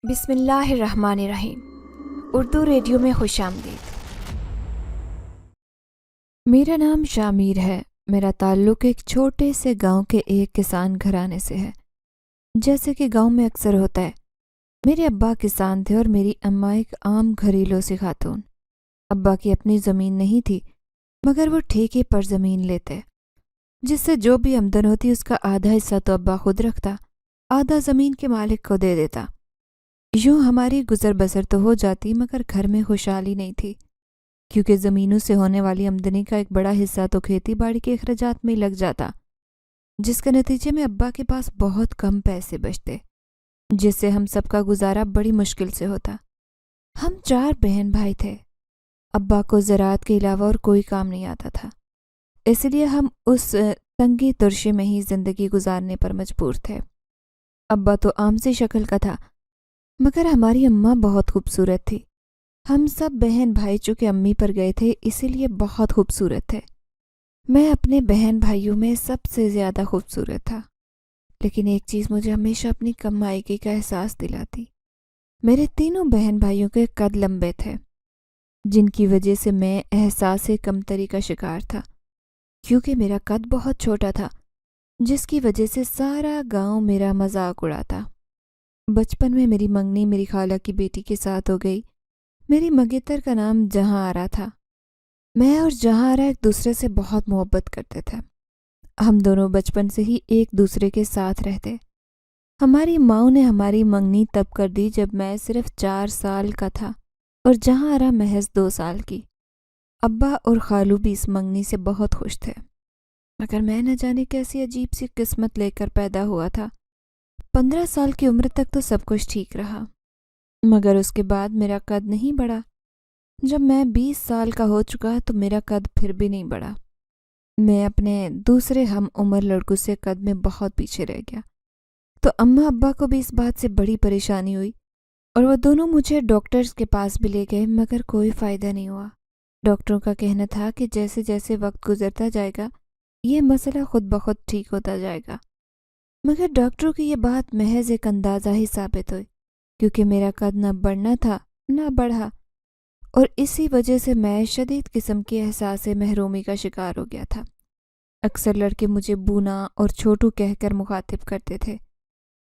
بسم اللہ الرحمن الرحیم۔ اردو ریڈیو میں خوش آمدید۔ میرا نام شامیر ہے۔ میرا تعلق ایک چھوٹے سے گاؤں کے ایک کسان گھرانے سے ہے۔ جیسے کہ گاؤں میں اکثر ہوتا ہے، میرے ابا کسان تھے اور میری اماں ایک عام گھریلو سی خاتون۔ ابا کی اپنی زمین نہیں تھی، مگر وہ ٹھیکے پر زمین لیتے، جس سے جو بھی آمدن ہوتی اس کا آدھا حصہ تو ابا خود رکھتا، آدھا زمین کے مالک کو دے دیتا۔ یوں ہماری گزر بسر تو ہو جاتی، مگر گھر میں خوشحالی نہیں تھی، کیونکہ زمینوں سے ہونے والی آمدنی کا ایک بڑا حصہ تو کھیتی باڑی کے اخراجات میں لگ جاتا، جس کے نتیجے میں ابا کے پاس بہت کم پیسے بچتے، جس سے ہم سب کا گزارا بڑی مشکل سے ہوتا۔ ہم 4 بہن بھائی تھے۔ ابا کو زراعت کے علاوہ اور کوئی کام نہیں آتا تھا، اس لیے ہم اس تنگی ترشی میں ہی زندگی گزارنے پر مجبور تھے۔ ابا تو عام سی شکل کا تھا، مگر ہماری اماں بہت خوبصورت تھی۔ ہم سب بہن بھائی چونکہ امی پر گئے تھے، اسی لیے بہت خوبصورت تھے۔ میں اپنے بہن بھائیوں میں سب سے زیادہ خوبصورت تھا، لیکن ایک چیز مجھے ہمیشہ اپنی کمائیگی کا احساس دلاتی۔ میرے تینوں بہن بھائیوں کے قد لمبے تھے، جن کی وجہ سے میں احساس کمتری کا شکار تھا، کیونکہ میرا قد بہت چھوٹا تھا، جس کی وجہ سے سارا گاؤں میرا مذاق اڑاتا۔ بچپن میں میری منگنی میری خالہ کی بیٹی کے ساتھ ہو گئی۔ میری منگیتر کا نام جہاں آرا تھا۔ میں اور جہاں آرا ایک دوسرے سے بہت محبت کرتے تھے۔ ہم دونوں بچپن سے ہی ایک دوسرے کے ساتھ رہتے۔ ہماری ماؤں نے ہماری منگنی تب کر دی جب میں صرف 4 سال کا تھا اور جہاں آرا محض 2 سال کی۔ ابا اور خالو بھی اس منگنی سے بہت خوش تھے، مگر میں نہ جانے کیسی عجیب سی قسمت لے کر پیدا ہوا تھا۔ 15 سال کی عمر تک تو سب کچھ ٹھیک رہا، مگر اس کے بعد میرا قد نہیں بڑھا۔ جب میں 20 سال کا ہو چکا تو میرا قد پھر بھی نہیں بڑھا۔ میں اپنے دوسرے ہم عمر لڑکوں سے قد میں بہت پیچھے رہ گیا۔ تو اماں ابا کو بھی اس بات سے بڑی پریشانی ہوئی اور وہ دونوں مجھے ڈاکٹرز کے پاس بھی لے گئے، مگر کوئی فائدہ نہیں ہوا۔ ڈاکٹروں کا کہنا تھا کہ جیسے جیسے وقت گزرتا جائے گا یہ مسئلہ خود بخود ٹھیک ہوتا جائے گا، مگر ڈاکٹروں کی یہ بات محض ایک اندازہ ہی ثابت ہوئی، کیونکہ میرا قد نہ بڑھنا تھا نہ بڑھا، اور اسی وجہ سے میں شدید قسم کے احساس محرومی کا شکار ہو گیا تھا۔ اکثر لڑکے مجھے بونا اور چھوٹو کہہ کر مخاطب کرتے تھے۔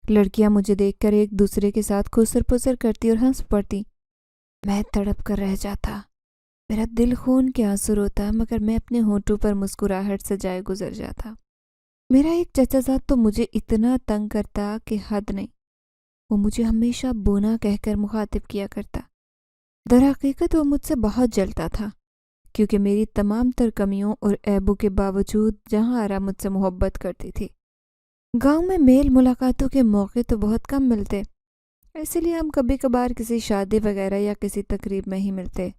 لڑکیاں مجھے دیکھ کر ایک دوسرے کے ساتھ خسر پسر کرتی اور ہنس پڑتی۔ میں تڑپ کر رہ جاتا، میرا دل خون کے آنسو روتا، مگر میں اپنے ہونٹوں پر مسکراہٹ سجائے گزر جاتا۔ میرا ایک چچا زاد تو مجھے اتنا تنگ کرتا کہ حد نہیں۔ وہ مجھے ہمیشہ بونا کہہ کر مخاطب کیا کرتا۔ در حقیقت وہ مجھ سے بہت جلتا تھا، کیونکہ میری تمام تر کمیوں اور عیبوں کے باوجود جہاں آرا مجھ سے محبت کرتی تھی۔ گاؤں میں میل ملاقاتوں کے موقع تو بہت کم ملتے، اسی لیے ہم کبھی کبھار کسی شادی وغیرہ یا کسی تقریب میں ہی ملتے۔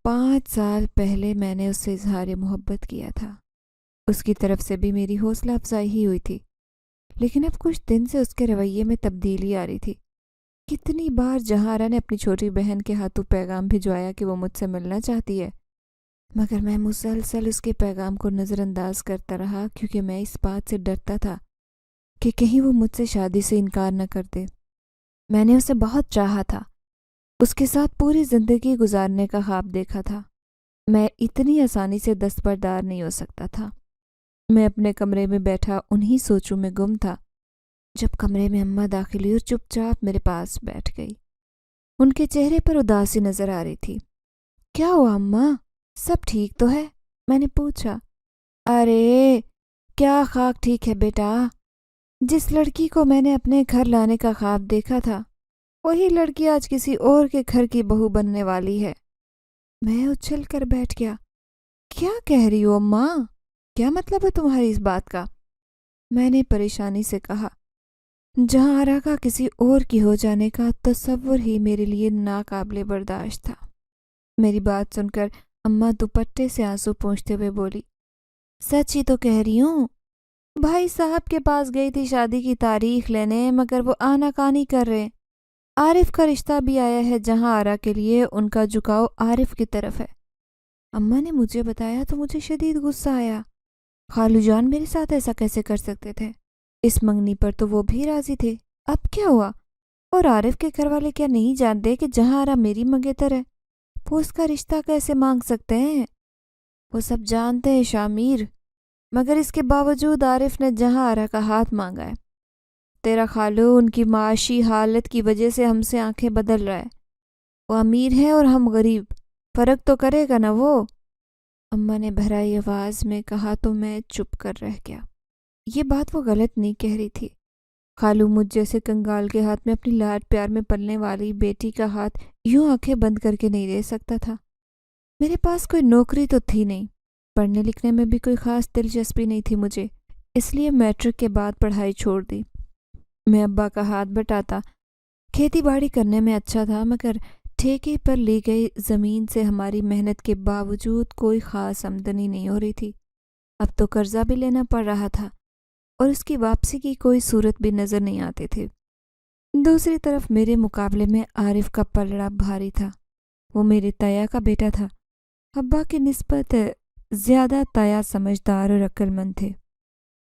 5 سال پہلے میں نے اس سے اظہار محبت کیا تھا۔ اس کی طرف سے بھی میری حوصلہ افزائی ہی ہوئی تھی، لیکن اب کچھ دن سے اس کے رویے میں تبدیلی آ رہی تھی۔ کتنی بار جہاں آرا نے اپنی چھوٹی بہن کے ہاتھوں پیغام بھجوایا کہ وہ مجھ سے ملنا چاہتی ہے، مگر میں مسلسل اس کے پیغام کو نظر انداز کرتا رہا، کیونکہ میں اس بات سے ڈرتا تھا کہ کہیں وہ مجھ سے شادی سے انکار نہ کر دے۔ میں نے اسے بہت چاہا تھا، اس کے ساتھ پوری زندگی گزارنے کا خواب دیکھا تھا۔ میں اتنی آسانی سے دستبردار نہیں ہو سکتا تھا۔ میں اپنے کمرے میں بیٹھا انہی سوچوں میں گم تھا، جب کمرے میں اماں داخل ہوئی اور چپ چاپ میرے پاس بیٹھ گئی۔ ان کے چہرے پر اداسی نظر آ رہی تھی۔ کیا ہوا اماں، سب ٹھیک تو ہے؟ میں نے پوچھا۔ ارے کیا خاک ٹھیک ہے بیٹا، جس لڑکی کو میں نے اپنے گھر لانے کا خواب دیکھا تھا، وہی لڑکی آج کسی اور کے گھر کی بہو بننے والی ہے۔ میں اچھل کر بیٹھ گیا۔ کیا کہہ رہی ہو اماں؟ کیا مطلب ہے تمہاری اس بات کا؟ میں نے پریشانی سے کہا۔ جہاں آرا کا کسی اور کی ہو جانے کا تصور ہی میرے لیے ناقابل برداشت تھا۔ میری بات سن کر اماں دوپٹے سے آنسو پونچھتے ہوئے بولی، سچ ہی تو کہہ رہی ہوں، بھائی صاحب کے پاس گئی تھی شادی کی تاریخ لینے، مگر وہ آناکانی کر رہے۔ عارف کا رشتہ بھی آیا ہے جہاں آرا کے لیے، ان کا جھکاؤ عارف کی طرف ہے۔ اماں نے مجھے بتایا تو مجھے شدید غصہ آیا۔ خالو جان میرے ساتھ ایسا کیسے کر سکتے تھے؟ اس منگنی پر تو وہ بھی راضی تھے، اب کیا ہوا؟ اور عارف کے گھر والے کیا نہیں جانتے کہ جہاں آرا میری منگیتر ہے؟ وہ اس کا رشتہ کیسے مانگ سکتے ہیں؟ وہ سب جانتے ہیں شامیر، مگر اس کے باوجود عارف نے جہاں آرا کا ہاتھ مانگا ہے۔ تیرا خالو ان کی معاشی حالت کی وجہ سے ہم سے آنکھیں بدل رہا ہے۔ وہ امیر ہے اور ہم غریب، فرق تو کرے گا نا وہ؟ اماں نے بھرائی آواز میں کہا تو میں چپ کر رہ گیا۔ یہ بات وہ غلط نہیں کہہ رہی تھی۔ خالو مجھ جیسے کنگال کے ہاتھ میں اپنی لاڈ پیار میں پلنے والی بیٹی کا ہاتھ یوں آنکھیں بند کر کے نہیں دے سکتا تھا۔ میرے پاس کوئی نوکری تو تھی نہیں، پڑھنے لکھنے میں بھی کوئی خاص دلچسپی نہیں تھی مجھے، اس لیے میٹرک کے بعد پڑھائی چھوڑ دی۔ میں ابا کا ہاتھ بٹاتا، کھیتی باڑی کرنے میں اچھا تھا، مگر ٹھیکے پر لی گئی زمین سے ہماری محنت کے باوجود کوئی خاص آمدنی نہیں ہو رہی تھی۔ اب تو قرضہ بھی لینا پڑ رہا تھا اور اس کی واپسی کی کوئی صورت بھی نظر نہیں آتی تھی۔ دوسری طرف میرے مقابلے میں عارف کا پلڑا بھاری تھا۔ وہ میرے تایا کا بیٹا تھا، ابا کی نسبت زیادہ تایا سمجھدار اور عقل مند تھے۔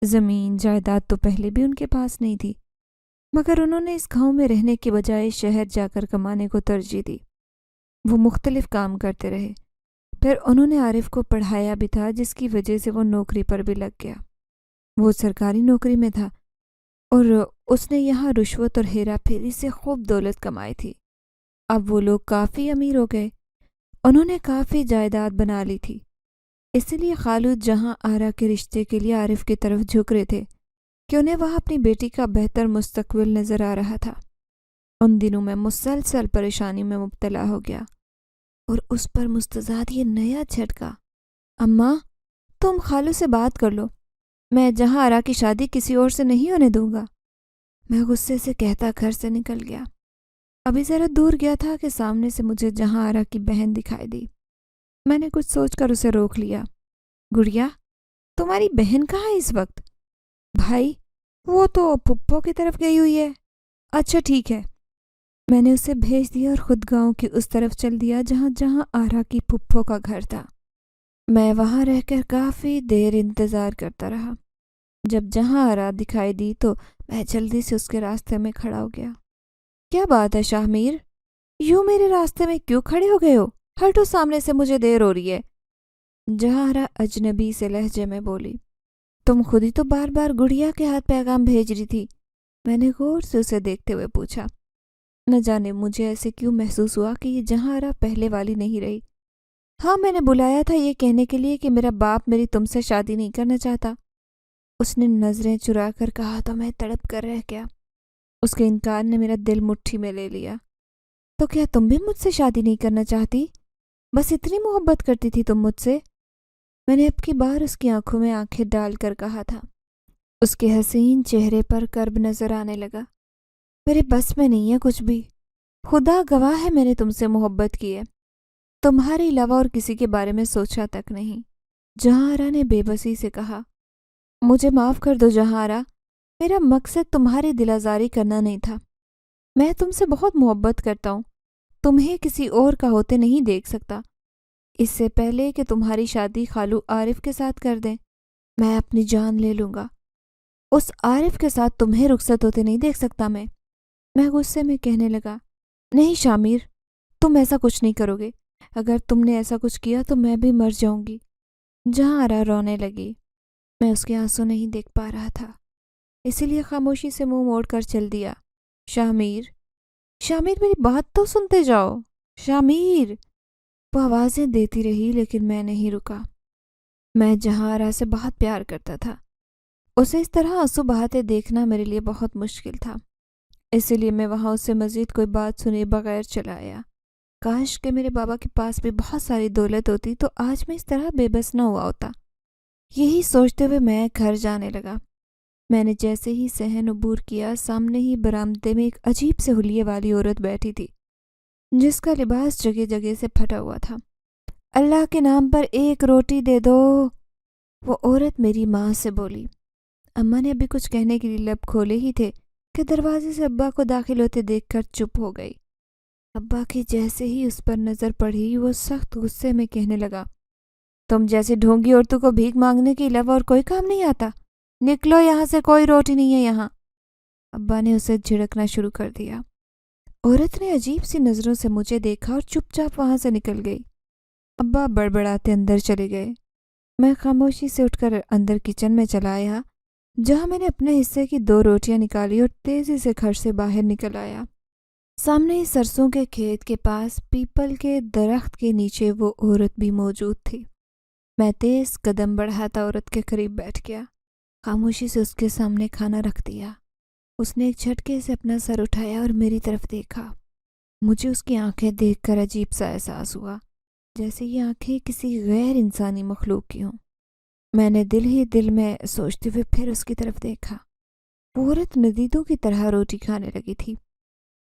زمین جائیداد تو پہلے بھی ان کے پاس نہیں تھی، مگر انہوں نے اس گاؤں میں رہنے کے بجائے شہر جا کر کمانے کو ترجیح دی۔ وہ مختلف کام کرتے رہے، پھر انہوں نے عارف کو پڑھایا بھی تھا، جس کی وجہ سے وہ نوکری پر بھی لگ گیا۔ وہ سرکاری نوکری میں تھا اور اس نے یہاں رشوت اور ہیرا پھیری سے خوب دولت کمائی تھی۔ اب وہ لوگ کافی امیر ہو گئے، انہوں نے کافی جائیداد بنا لی تھی، اسی لیے خالو جہاں آرا کے رشتے کے لیے عارف کی طرف جھک رہے تھے کہ انہیں وہاں اپنی بیٹی کا بہتر مستقبل نظر آ رہا تھا۔ ان دنوں میں مسلسل پریشانی میں مبتلا ہو گیا اور اس پر مستضاد یہ نیا جھٹکا۔ اماں، تم خالو سے بات کر لو، میں جہاں آرا کی شادی کسی اور سے نہیں ہونے دوں گا۔ میں غصے سے کہتا گھر سے نکل گیا۔ ابھی ذرا دور گیا تھا کہ سامنے سے مجھے جہاں آرا کی بہن دکھائی دی۔ میں نے کچھ سوچ کر اسے روک لیا۔ گڑیا، تمہاری بہن کہاں ہے اس وقت؟ بھائی، وہ تو پھپھو کی طرف گئی ہوئی ہے۔ اچھا ٹھیک ہے۔ میں نے اسے بھیج دیا اور خود گاؤں کی اس طرف چل دیا جہاں جہاں آرا کی پھپھو کا گھر تھا۔ میں وہاں رہ کر کافی دیر انتظار کرتا رہا۔ جب جہاں آرا دکھائی دی تو میں جلدی سے اس کے راستے میں کھڑا ہو گیا۔ کیا بات ہے شاہ میر، یوں میرے راستے میں کیوں کھڑے ہو گئے ہو؟ ہٹو سامنے سے، مجھے دیر ہو رہی ہے۔ جہاں آرا اجنبی سے لہجے میں بولی۔ تم خود ہی تو بار بار گڑیا کے ہاتھ پیغام بھیج رہی تھی۔ میں نے غور سے اسے دیکھتے ہوئے پوچھا۔ نہ جانے مجھے ایسے کیوں محسوس ہوا کہ یہ جہاں آرا پہلے والی نہیں رہی۔ ہاں، میں نے بلایا تھا یہ کہنے کے لیے کہ میرا باپ میری تم سے شادی نہیں کرنا چاہتا۔ اس نے نظریں چرا کر کہا تو میں تڑپ کر رہ گیا۔ اس کے انکار نے میرا دل مٹھی میں لے لیا۔ تو کیا تم بھی مجھ سے شادی نہیں کرنا چاہتی؟ بس اتنی محبت کرتی تھی تم مجھ سے؟ میں نے اب کی بار اس کی آنکھوں میں آنکھیں ڈال کر کہا تھا۔ اس کے حسین چہرے پر کرب نظر آنے لگا۔ میرے بس میں نہیں ہے کچھ بھی، خدا گواہ ہے میں نے تم سے محبت کی ہے، تمہارے علاوہ اور کسی کے بارے میں سوچا تک نہیں۔ جہاں آرا نے بے بسی سے کہا۔ مجھے معاف کر دو جہاں آرا، میرا مقصد تمہاری دل آزاری کرنا نہیں تھا۔ میں تم سے بہت محبت کرتا ہوں، تمہیں کسی اور کا ہوتے نہیں دیکھ سکتا۔ اس سے پہلے کہ تمہاری شادی خالو عارف کے ساتھ کر دیں، میں اپنی جان لے لوں گا۔ اس عارف کے ساتھ تمہیں رخصت ہوتے نہیں دیکھ سکتا میں غصے میں کہنے لگا۔ نہیں شامیر، تم ایسا کچھ نہیں کرو گے۔ اگر تم نے ایسا کچھ کیا تو میں بھی مر جاؤں گی۔ جہاں آرا رونے لگی۔ میں اس کے آنسو نہیں دیکھ پا رہا تھا، اسی لیے خاموشی سے منہ موڑ کر چل دیا۔ شامیر، شامیر میری بات تو سنتے جاؤ، شامیر۔ وہ آوازیں دیتی رہی لیکن میں نہیں رکا۔ میں جہاں آرا سے بہت پیار کرتا تھا، اسے اس طرح آنسو بہاتے دیکھنا میرے لیے بہت مشکل تھا، اسی لیے میں وہاں اس سے مزید کوئی بات سنے بغیر چلا آیا۔ کاش کہ میرے بابا کے پاس بھی بہت ساری دولت ہوتی تو آج میں اس طرح بے بس نہ ہوا ہوتا۔ یہی سوچتے ہوئے میں گھر جانے لگا۔ میں نے جیسے ہی صحن عبور کیا، سامنے ہی برآمدے میں ایک عجیب سے حلیے والی عورت بیٹھی تھی جس کا لباس جگہ جگہ سے پھٹا ہوا تھا۔ اللہ کے نام پر ایک روٹی دے دو، وہ عورت میری ماں سے بولی۔ اماں نے ابھی کچھ کہنے کے لیے لب کھولے ہی تھے کہ دروازے سے ابا کو داخل ہوتے دیکھ کر چپ ہو گئی۔ ابا کی جیسے ہی اس پر نظر پڑی، وہ سخت غصے میں کہنے لگا، تم جیسے ڈھونگی عورتوں کو بھیک مانگنے کے علاوہ اور کوئی کام نہیں آتا؟ نکلو یہاں سے، کوئی روٹی نہیں ہے یہاں۔ ابا نے اسے جھڑکنا شروع کر دیا۔ عورت نے عجیب سی نظروں سے مجھے دیکھا اور چپ چاپ وہاں سے نکل گئی۔ ابا بڑبڑاتے اندر چلے گئے۔ میں خاموشی سے اٹھ کر اندر کچن میں چلا آیا، جہاں میں نے اپنے حصے کی 2 روٹیاں نکالی اور تیزی سے گھر سے باہر نکل آیا۔ سامنے ہی سرسوں کے کھیت کے پاس پیپل کے درخت کے نیچے وہ عورت بھی موجود تھی۔ میں تیز قدم بڑھاتا عورت کے قریب بیٹھ گیا، خاموشی سے اس کے سامنے کھانا رکھ دیا۔ اس نے ایک جھٹکے سے اپنا سر اٹھایا اور میری طرف دیکھا۔ مجھے اس کی آنکھیں دیکھ کر عجیب سا احساس ہوا، جیسے یہ آنکھیں کسی غیر انسانی مخلوق کی ہوں۔ میں نے دل ہی دل میں سوچتے ہوئے پھر اس کی طرف دیکھا۔ وہ عورت ندیدوں کی طرح روٹی کھانے لگی تھی۔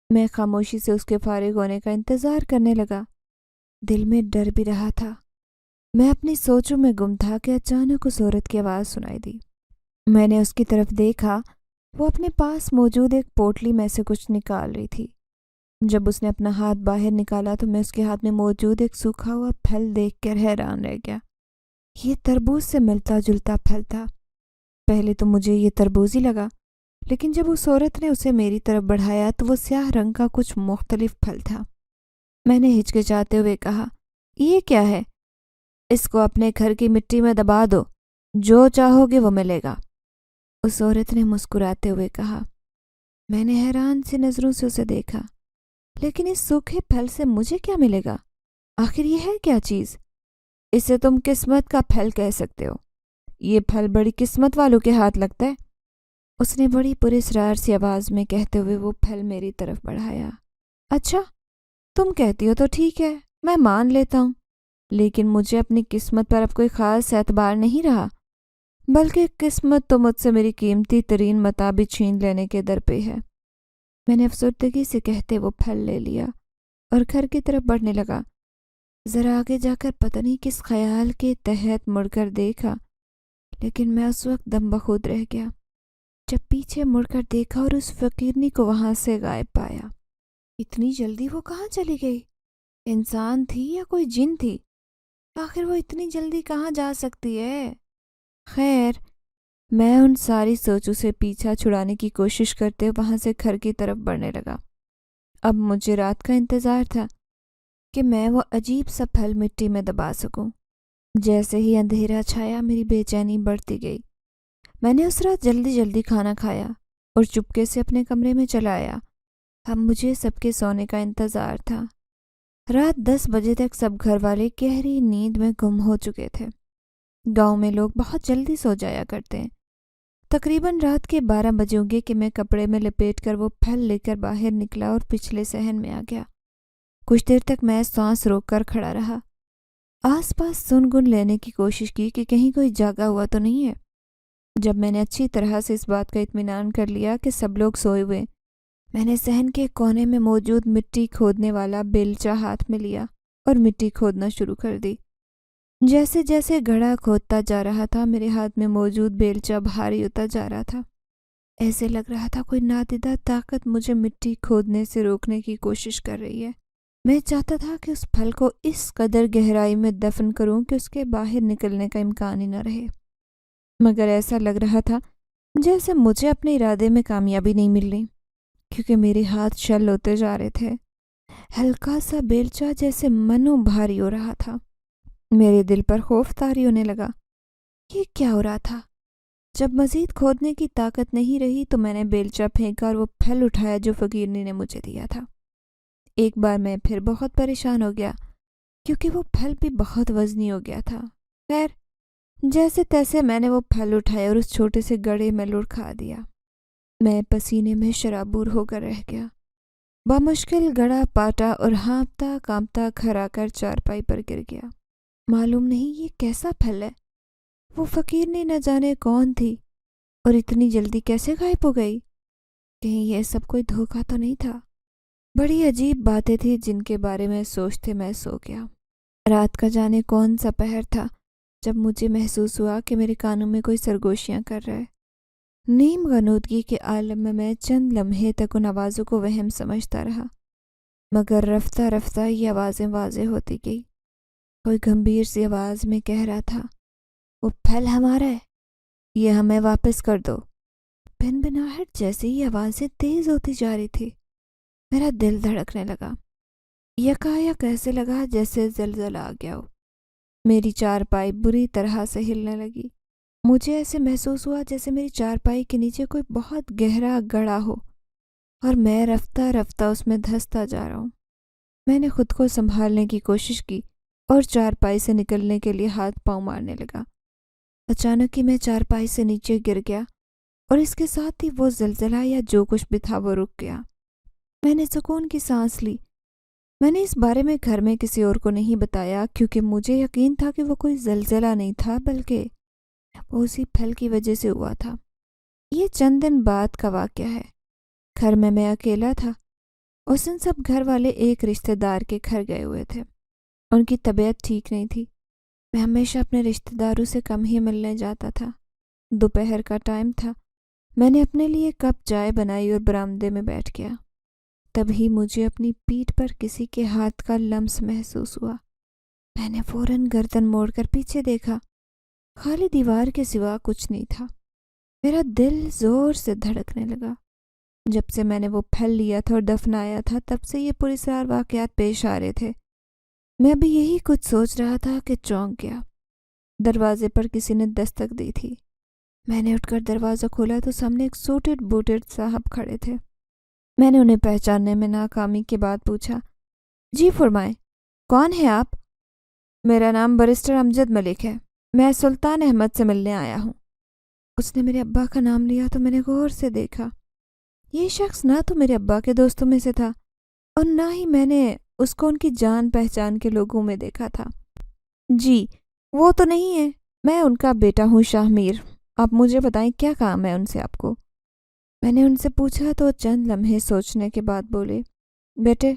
میں خاموشی سے اس کے فارغ ہونے کا انتظار کرنے لگا۔ دل میں ڈر بھی رہا تھا۔ میں اپنی سوچوں میں گم تھا کہ اچانک اس عورت کی آواز سنائی دی۔ میں نے اس کی طرف دیکھا۔ وہ اپنے پاس موجود ایک پوٹلی میں سے کچھ نکال رہی تھی۔ جب اس نے اپنا ہاتھ باہر نکالا تو میں اس کے ہاتھ میں موجود ایک سوکھا ہوا پھل دیکھ کر حیران رہ گیا۔ یہ تربوز سے ملتا جلتا پھل تھا۔ پہلے تو مجھے یہ تربوز ہی لگا، لیکن جب اس عورت نے اسے میری طرف بڑھایا تو وہ سیاہ رنگ کا کچھ مختلف پھل تھا۔ میں نے ہچکچاتے ہوئے کہا، یہ کیا ہے؟ اس کو اپنے گھر کی مٹی میں دبا دو، جو چاہو گے وہ ملے گا۔ اس عورت نے مسکراتے ہوئے کہا۔ میں نے حیران سی نظروں سے اسے دیکھا، لیکن اس سوکھے پھل سے مجھے کیا ملے گا؟ آخر یہ ہے کیا چیز؟ اسے تم قسمت کا پھل کہہ سکتے ہو۔ یہ پھل بڑی قسمت والوں کے ہاتھ لگتا ہے۔ اس نے بڑی پراسرار سی آواز میں کہتے ہوئے وہ پھل میری طرف بڑھایا۔ اچھا، تم کہتی ہو تو ٹھیک ہے، میں مان لیتا ہوں، لیکن مجھے اپنی قسمت پر اب کوئی خاص اعتبار نہیں رہا، بلکہ قسمت تو مجھ سے میری قیمتی ترین متاع بھی چھین لینے کے در پہ ہے۔ میں نے افسردگی سے کہتے وہ پھل لے لیا اور گھر کی طرف بڑھنے لگا۔ ذرا آگے جا کر پتہ نہیں کس خیال کے تحت مڑ کر دیکھا، لیکن میں اس وقت دم بخود رہ گیا جب پیچھے مڑ کر دیکھا اور اس فقیرنی کو وہاں سے غائب پایا۔ اتنی جلدی وہ کہاں چلی گئی؟ انسان تھی یا کوئی جن تھی؟ آخر وہ اتنی جلدی کہاں جا سکتی ہے؟ خیر، میں ان ساری سوچوں سے پیچھا چھڑانے کی کوشش کرتے وہاں سے گھر کی طرف بڑھنے لگا۔ اب مجھے رات کا انتظار تھا کہ میں وہ عجیب سا پھل مٹی میں دبا سکوں۔ جیسے ہی اندھیرا چھایا میری بے چینی بڑھتی گئی۔ میں نے اس رات جلدی جلدی کھانا کھایا اور چپکے سے اپنے کمرے میں چلا آیا۔ اب مجھے سب کے سونے کا انتظار تھا۔ رات 10 بجے تک سب گھر والے گہری نیند میں گم ہو چکے تھے۔ گاؤں میں لوگ بہت جلدی سو جایا کرتے ہیں۔ تقریباً رات کے 12 بجے ہوں گے کہ میں کپڑے میں لپیٹ کر وہ پھل لے کر باہر نکلا اور پچھلے صحن میں آ گیا۔ کچھ دیر تک میں سانس روک کر کھڑا رہا، آس پاس سن گن لینے کی کوشش کی کہ کہیں کوئی جاگا ہوا تو نہیں ہے۔ جب میں نے اچھی طرح سے اس بات کا اطمینان کر لیا کہ سب لوگ سوئے ہوئے، میں نے صحن کے کونے میں موجود مٹی کھودنے والا بیلچہ ہاتھ میں لیا اور مٹی کھودنا شروع کر دی۔ جیسے جیسے گڑھا کھودتا جا رہا تھا میرے ہاتھ میں موجود بیلچہ بھاری ہوتا جا رہا تھا۔ ایسے لگ رہا تھا کوئی نادیدہ طاقت مجھے مٹی کھودنے سے روکنے کی کوشش کر رہی ہے۔ میں چاہتا تھا کہ اس پھل کو اس قدر گہرائی میں دفن کروں کہ اس کے باہر نکلنے کا امکان ہی نہ رہے، مگر ایسا لگ رہا تھا جیسے مجھے اپنے ارادے میں کامیابی نہیں مل رہی، کیونکہ میرے ہاتھ شل ہوتے جا رہے تھے۔ ہلکا سا بیلچہ جیسے منو بھاری ہو رہا تھا۔ میرے دل پر خوف طاری ہونے لگا۔ یہ کیا ہو رہا تھا؟ جب مزید کھودنے کی طاقت نہیں رہی تو میں نے بیلچہ پھینکا اور وہ پھل اٹھایا جو فقیرنی نے مجھے دیا تھا۔ ایک بار میں پھر بہت پریشان ہو گیا کیونکہ وہ پھل بھی بہت وزنی ہو گیا تھا۔ خیر، جیسے تیسے میں نے وہ پھل اٹھایا اور اس چھوٹے سے گڑھے میں لڑکا دیا۔ میں پسینے میں شرابور ہو کر رہ گیا۔ بامشکل گڑھا پاٹا اور ہانپتا کانپتا گھر آ کر چارپائی پر گر گیا۔ معلوم نہیں یہ کیسا پھل ہے؟ وہ فقیرنی نہ جانے کون تھی اور اتنی جلدی کیسے غائب ہو گئی؟ کہیں یہ سب کوئی دھوکہ تو نہیں تھا؟ بڑی عجیب باتیں تھیں جن کے بارے میں سوچتے میں سو گیا۔ رات کا جانے کون سا پہر تھا جب مجھے محسوس ہوا کہ میرے کانوں میں کوئی سرگوشیاں کر رہا ہے۔ نیم غنودگی کے عالم میں میں چند لمحے تک ان آوازوں کو وہم سمجھتا رہا، مگر رفتہ رفتہ یہ آوازیں واضح ہوتی گئی۔ کوئی گمبھیر سی آواز میں کہہ رہا تھا، وہ پھل ہمارا ہے، یہ ہمیں واپس کر دو۔ بن بناہٹ جیسے ہی آوازیں تیز ہوتی جا رہی تھی۔ میرا دل دھڑکنے لگا۔ یکایک ایسے لگا جیسے زلزلہ آ گیا ہو۔ میری چارپائی بری طرح سے ہلنے لگی۔ مجھے ایسے محسوس ہوا جیسے میری چارپائی کے نیچے کوئی بہت گہرا گڑھا ہو اور میں رفتہ رفتہ اس میں دھنستا جا رہا ہوں۔ میں نے خود کو سنبھالنے کی کوشش کی اور چارپائی سے نکلنے کے لیے ہاتھ پاؤں مارنے لگا۔ اچانک ہی میں چارپائی سے نیچے گر گیا اور اس کے ساتھ ہی وہ زلزلہ یا جو کچھ بھی تھا وہ رک گیا۔ میں نے سکون کی سانس لی۔ میں نے اس بارے میں گھر میں کسی اور کو نہیں بتایا کیونکہ مجھے یقین تھا کہ وہ کوئی زلزلہ نہیں تھا بلکہ وہ اسی پھل کی وجہ سے ہوا تھا۔ یہ چند دن بعد کا واقعہ ہے۔ گھر میں اکیلا تھا۔ اس دن سب گھر والے ایک رشتہ دار کے گھر گئے ہوئے تھے۔ ان کی طبیعت ٹھیک نہیں تھی۔ میں ہمیشہ اپنے رشتہ داروں سے کم ہی ملنے جاتا تھا۔ دوپہر کا ٹائم تھا۔ میں نے اپنے لیے کپ چائے بنائی اور برآمدے میں بیٹھ گیا۔ تبھی مجھے اپنی پیٹھ پر کسی کے ہاتھ کا لمس محسوس ہوا۔ میں نے فوراً گردن موڑ کر پیچھے دیکھا۔ خالی دیوار کے سوا کچھ نہیں تھا۔ میرا دل زور سے دھڑکنے لگا۔ جب سے میں نے وہ پھل لیا تھا اور دفنایا تھا تب سے یہ پراسرار واقعات پیش آ رہے تھے۔ میں ابھی یہی کچھ سوچ رہا تھا کہ چونک گیا۔ دروازے پر کسی نے دستک دی تھی۔ میں نے اٹھ کر دروازہ کھولا تو سامنے ایک سوٹڈ بوٹڈ صاحب کھڑے تھے۔ میں نے انہیں پہچاننے میں ناکامی کے بعد پوچھا، جی فرمائیں، کون ہیں آپ؟ میرا نام بیرسٹر امجد ملک ہے۔ میں سلطان احمد سے ملنے آیا ہوں۔ اس نے میرے ابا کا نام لیا تو میں نے غور سے دیکھا۔ یہ شخص نہ تو میرے ابا کے دوستوں میں سے تھا اور نہ ہی میں نے اس کو ان کی جان پہچان کے لوگوں میں دیکھا تھا۔ جی وہ تو نہیں ہے، میں ان کا بیٹا ہوں شاہ میر۔ آپ مجھے بتائیں کیا کام ہے ان سے آپ کو؟ میں نے ان سے پوچھا تو چند لمحے سوچنے کے بعد بولے، بیٹے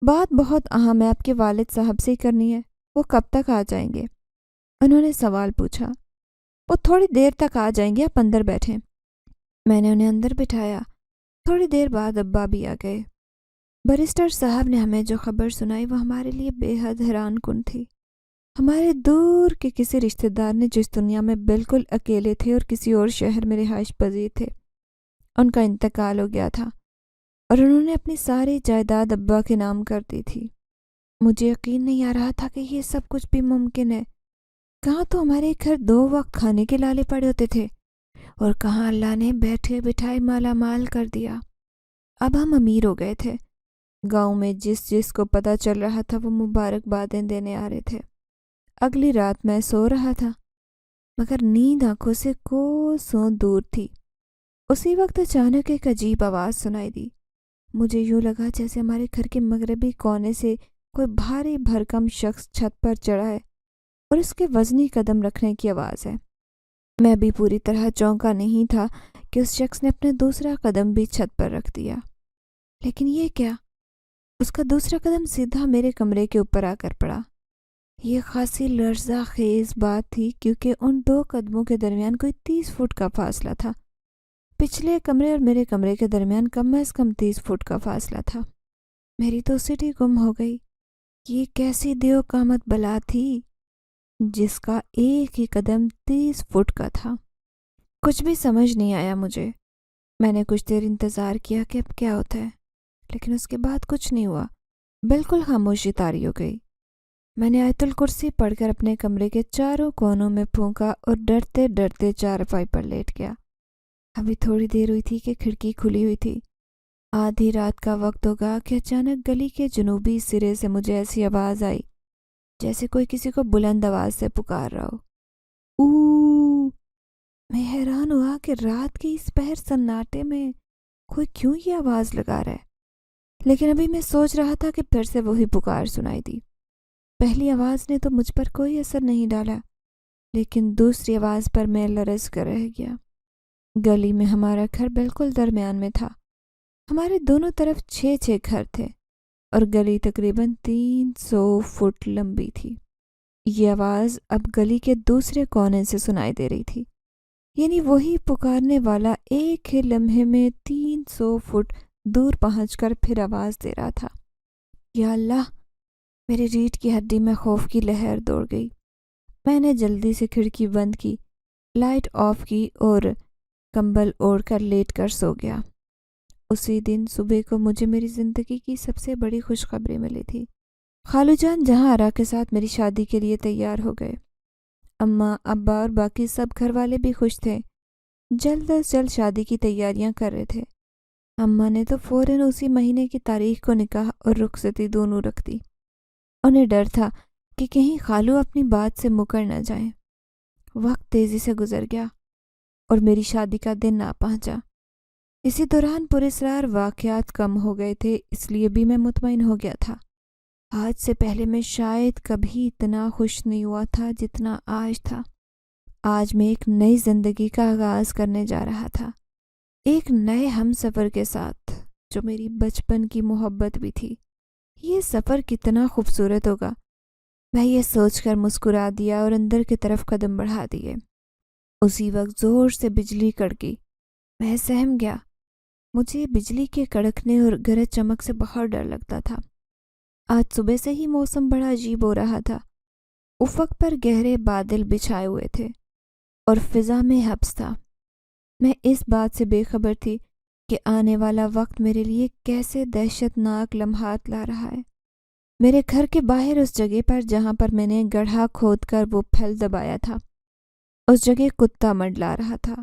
بات بہت اہم ہے، آپ کے والد صاحب سے ہی کرنی ہے۔ وہ کب تک آ جائیں گے؟ انہوں نے سوال پوچھا۔ وہ تھوڑی دیر تک آ جائیں گے، آپ اندر بیٹھیں۔ میں نے انہیں اندر بٹھایا۔ تھوڑی دیر بعد ابا بھی آ گئے۔ بیرسٹر صاحب نے ہمیں جو خبر سنائی وہ ہمارے لیے بے حد حیران کن تھی۔ ہمارے دور کے کسی رشتہ دار نے جس دنیا میں بالکل اکیلے تھے اور کسی اور شہر میں رہائش پذیر تھے، ان کا انتقال ہو گیا تھا اور انہوں نے اپنی ساری جائیداد ابا کے نام کر دی تھی۔ مجھے یقین نہیں آ رہا تھا کہ یہ سب کچھ بھی ممکن ہے۔ کہاں تو ہمارے گھر 2 وقت کھانے کے لالے پڑے ہوتے تھے اور کہاں اللہ نے بیٹھے بٹھائے مالا مال کر دیا۔ اب ہم امیر ہو گئے تھے۔ گاؤں میں جس کو پتہ چل رہا تھا وہ مبارکبادیں دینے آ رہے تھے۔ اگلی رات میں سو رہا تھا مگر نیند آنکھوں سے کوسوں دور تھی۔ اسی وقت اچانک ایک عجیب آواز سنائی دی۔ مجھے یوں لگا جیسے ہمارے گھر کے مغربی کونے سے کوئی بھاری بھرکم شخص چھت پر چڑھا ہے اور اس کے وزنی قدم رکھنے کی آواز ہے۔ میں بھی پوری طرح چونکا نہیں تھا کہ اس شخص نے اپنا دوسرا قدم بھی چھت پر رکھ دیا۔ لیکن یہ کیا؟ اس کا دوسرا قدم سیدھا میرے کمرے کے اوپر آ کر پڑا۔ یہ خاصی لرزہ خیز بات تھی کیونکہ ان 2 قدموں کے درمیان کوئی 30 فٹ کا فاصلہ تھا۔ پچھلے کمرے اور میرے کمرے کے درمیان کم از کم 30 فٹ کا فاصلہ تھا۔ میری تو سٹی گم ہو گئی۔ یہ کیسی دیو قامت بلا تھی جس کا ایک ہی قدم 30 فٹ کا تھا؟ کچھ بھی سمجھ نہیں آیا مجھے۔ میں نے کچھ دیر انتظار کیا کہ اب کیا ہوتا ہے، لیکن اس کے بعد کچھ نہیں ہوا۔ بالکل خاموشی طاری ہو گئی۔ میں نے آیت الکرسی پڑھ کر اپنے کمرے کے چاروں کونوں میں پھونکا اور ڈرتے ڈرتے چارپائی پر لیٹ گیا۔ ابھی تھوڑی دیر ہوئی تھی کہ کھڑکی کھلی ہوئی تھی۔ آدھی رات کا وقت ہوگا کہ اچانک گلی کے جنوبی سرے سے مجھے ایسی آواز آئی جیسے کوئی کسی کو بلند آواز سے پکار رہا ہو۔ اوو! میں حیران ہوا کہ رات کے اس پہر سناٹے میں کوئی کیوں یہ آواز لگا رہا ہے، لیکن ابھی میں سوچ رہا تھا کہ پھر سے وہی پکار سنائی دی۔ پہلی آواز نے تو مجھ پر کوئی اثر نہیں ڈالا، لیکن دوسری آواز پر میں لرز کر رہ گیا۔ گلی میں ہمارا گھر بالکل درمیان میں تھا۔ ہمارے دونوں طرف 6 گھر تھے اور گلی تقریباً 300 فٹ لمبی تھی۔ یہ آواز اب گلی کے دوسرے کونے سے سنائی دے رہی تھی، یعنی وہی پکارنے والا ایک ہی لمحے میں 300 فٹ دور پہنچ کر پھر آواز دے رہا تھا۔ یا اللہ! میری ریڑھ کی ہڈی میں خوف کی لہر دوڑ گئی۔ میں نے جلدی سے کھڑکی بند کی، لائٹ آف کی اور کمبل اوڑھ کر لیٹ کر سو گیا۔ اسی دن صبح کو مجھے میری زندگی کی سب سے بڑی خوشخبری ملی تھی۔ خالو جان جہاں آرا کے ساتھ میری شادی کے لیے تیار ہو گئے۔ اماں، ابا اور باقی سب گھر والے بھی خوش تھے، جلد از جلد شادی کی تیاریاں کر رہے تھے۔ اماں نے تو فوراً اسی مہینے کی تاریخ کو نکاح اور رخصتی دونوں رکھ دی۔ انہیں ڈر تھا کہ کہیں خالو اپنی بات سے مکر نہ جائیں۔ وقت تیزی سے گزر گیا اور میری شادی کا دن آ پہنچا۔ اسی دوران پراسرار واقعات کم ہو گئے تھے، اس لیے بھی میں مطمئن ہو گیا تھا۔ آج سے پہلے میں شاید کبھی اتنا خوش نہیں ہوا تھا جتنا آج تھا۔ آج میں ایک نئی زندگی کا آغاز کرنے جا رہا تھا، ایک نئے ہم سفر کے ساتھ جو میری بچپن کی محبت بھی تھی۔ یہ سفر کتنا خوبصورت ہوگا، میں یہ سوچ کر مسکرا دیا اور اندر کی طرف قدم بڑھا دیے۔ اسی وقت زور سے بجلی کڑکی، میں سہم گیا۔ مجھے بجلی کے کڑکنے اور گرج چمک سے بہت ڈر لگتا تھا۔ آج صبح سے ہی موسم بڑا عجیب ہو رہا تھا۔ افق پر گہرے بادل بچھائے ہوئے تھے اور فضا میں حبس تھا۔ میں اس بات سے بے خبر تھی کہ آنے والا وقت میرے لیے کیسے دہشت ناک لمحات لا رہا ہے۔ میرے گھر کے باہر اس جگہ پر جہاں پر میں نے گڑھا کھود کر وہ پھل دبایا تھا، اس جگہ کتا منڈلا رہا تھا۔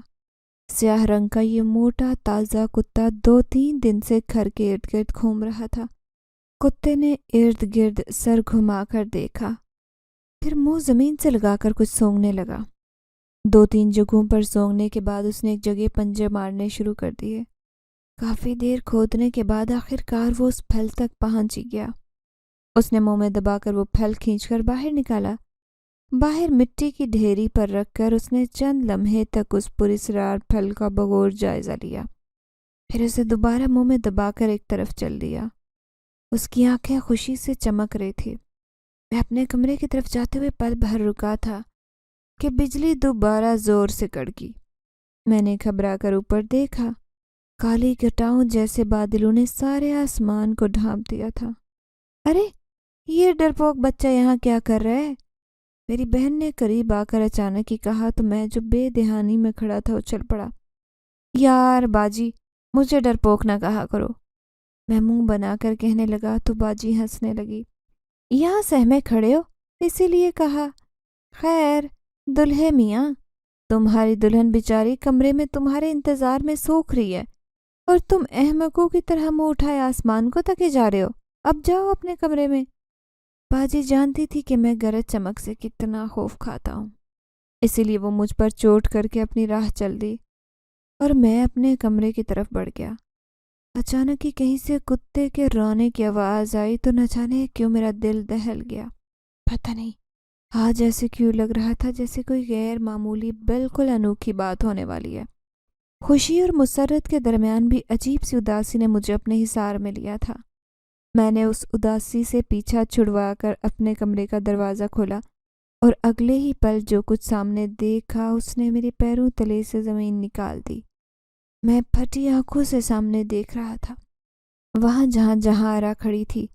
سیاہ رنگ کا یہ موٹا تازہ کتا 2-3 دن سے گھر کے ارد گرد گھوم رہا تھا۔ کتے نے ارد گرد سر گھما کر دیکھا، پھر منہ زمین سے لگا کر کچھ سونگھنے لگا۔ 2-3 جگہوں پر سونگھنے کے بعد اس نے ایک جگہ پنجے مارنے شروع کر دیے۔ کافی دیر کھودنے کے بعد آخر کار وہ اس پھل تک پہنچ ہی گیا۔ اس نے منہ میں دبا کر وہ پھل کھینچ کر باہر نکالا۔ باہر مٹی کی ڈھیری پر رکھ کر اس نے چند لمحے تک اس پراسرار پھل کا بغور جائزہ لیا، پھر اسے دوبارہ منہ میں دبا کر ایک طرف چل دیا۔ اس کی آنکھیں خوشی سے چمک رہی تھی۔ میں اپنے کمرے کی طرف جاتے ہوئے پل بھر رکا تھا کہ بجلی دوبارہ زور سے کڑکی۔ میں نے گھبرا کر اوپر دیکھا، کالی گھٹاؤں جیسے بادلوں نے سارے آسمان کو ڈھانپ دیا تھا۔ ارے یہ ڈرپوک بچہ یہاں کیا کر رہا ہے؟ میری بہن نے قریب آ کر اچانک ہی کہا تو میں جو بے دہانی میں کھڑا تھا اچھل پڑا۔ یار باجی، مجھے ڈرپوک نہ کہا کرو، میں منہ بنا کر کہنے لگا تو باجی ہنسنے لگی۔ یہاں سہمے کھڑے ہو اسی لیے کہا۔ خیر دلہے میاں، تمہاری دلہن بیچاری کمرے میں تمہارے انتظار میں سوکھ رہی ہے اور تم احمقوں کی طرح منہ اٹھائے آسمان کو تکے جا رہے ہو۔ اب جاؤ اپنے کمرے میں۔ باجی جانتی تھی کہ میں گرج چمک سے کتنا خوف کھاتا ہوں، اسی لیے وہ مجھ پر چوٹ کر کے اپنی راہ چل دی اور میں اپنے کمرے کی طرف بڑھ گیا۔ اچانک ہی کہیں سے کتے کے رونے کی آواز آئی تو نہ جانے کیوں میرا دل دہل گیا۔ پتہ نہیں آج ایسے کیوں لگ رہا تھا جیسے کوئی غیر معمولی بالکل انوکھی بات ہونے والی ہے۔ خوشی اور مسرت کے درمیان بھی عجیب سی اداسی نے مجھے اپنے حصار میں لیا تھا۔ میں نے اس اداسی سے پیچھا چھڑوا کر اپنے کمرے کا دروازہ کھولا اور اگلے ہی پل جو کچھ سامنے دیکھا اس نے میرے پیروں تلے سے زمین نکال دی۔ میں پھٹی آنکھوں سے سامنے دیکھ رہا تھا۔ وہاں جہاں آرا کھڑی تھی،